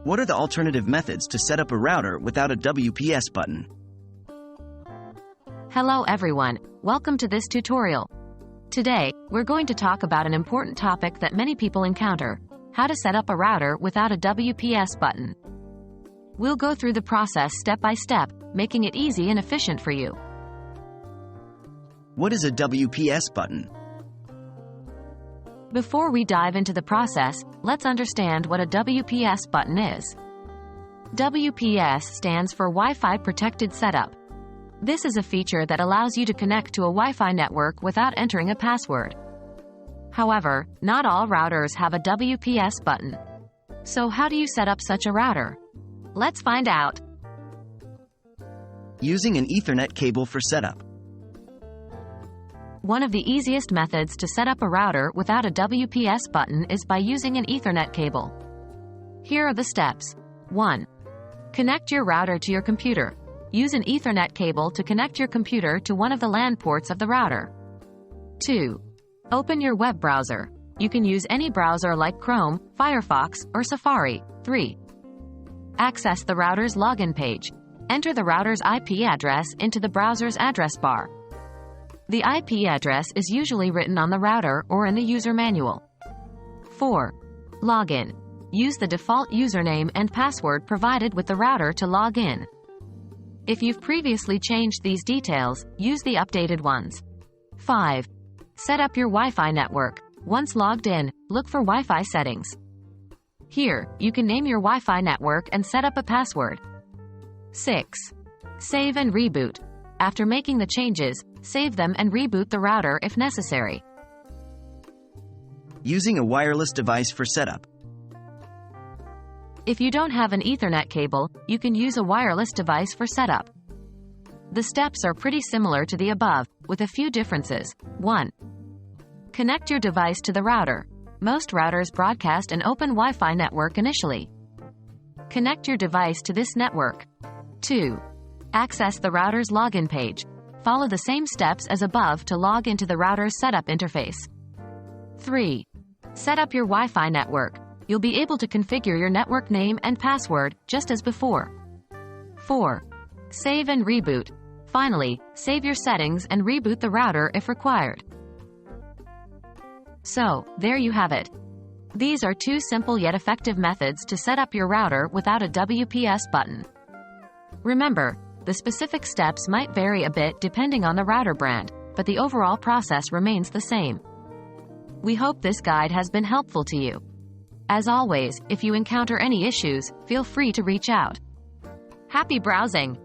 What are the alternative methods to set up a router without a WPS button? Hello everyone, welcome to this tutorial. Today, we're going to talk about an important topic that many people encounter: how to set up a router without a WPS button. We'll go through the process step by step, making it easy and efficient for you. What is a WPS button? Before we dive into the process, let's understand what a WPS button is. WPS stands for Wi-Fi Protected Setup. This is a feature that allows you to connect to a Wi-Fi network without entering a password. However, not all routers have a WPS button. So how do you set up such a router? Let's find out. Using an Ethernet cable for setup. One of the easiest methods to set up a router without a WPS button is by using an Ethernet cable. Here are the steps. 1. Connect your router to your computer. Use an Ethernet cable to connect your computer to one of the LAN ports of the router. 2. Open your web browser. You can use any browser like Chrome, Firefox, or Safari. 3. Access the router's login page. Enter the router's IP address into the browser's address bar. The IP address is usually written on the router or in the user manual. 4. Login. Use the default username and password provided with the router to log in. If you've previously changed these details, use the updated ones. 5. Set up your Wi-Fi network. Once logged in, look for Wi-Fi settings. Here, you can name your Wi-Fi network and set up a password. 6. Save and reboot. After making the changes, save them and reboot the router if necessary. Using a wireless device for setup. If you don't have an Ethernet cable, you can use a wireless device for setup. The steps are pretty similar to the above, with a few differences. 1. Connect your device to the router. Most routers broadcast an open Wi-Fi network initially. Connect your device to this network. 2. Access the router's login page. Follow the same steps as above to log into the router's setup interface. 3. Set up your Wi-Fi network. You'll be able to configure your network name and password, just as before. 4. Save and reboot. Finally, save your settings and reboot the router if required. So, there you have it. These are two simple yet effective methods to set up your router without a WPS button. Remember, the specific steps might vary a bit depending on the router brand, but the overall process remains the same. We hope this guide has been helpful to you. As always, if you encounter any issues, feel free to reach out. Happy browsing!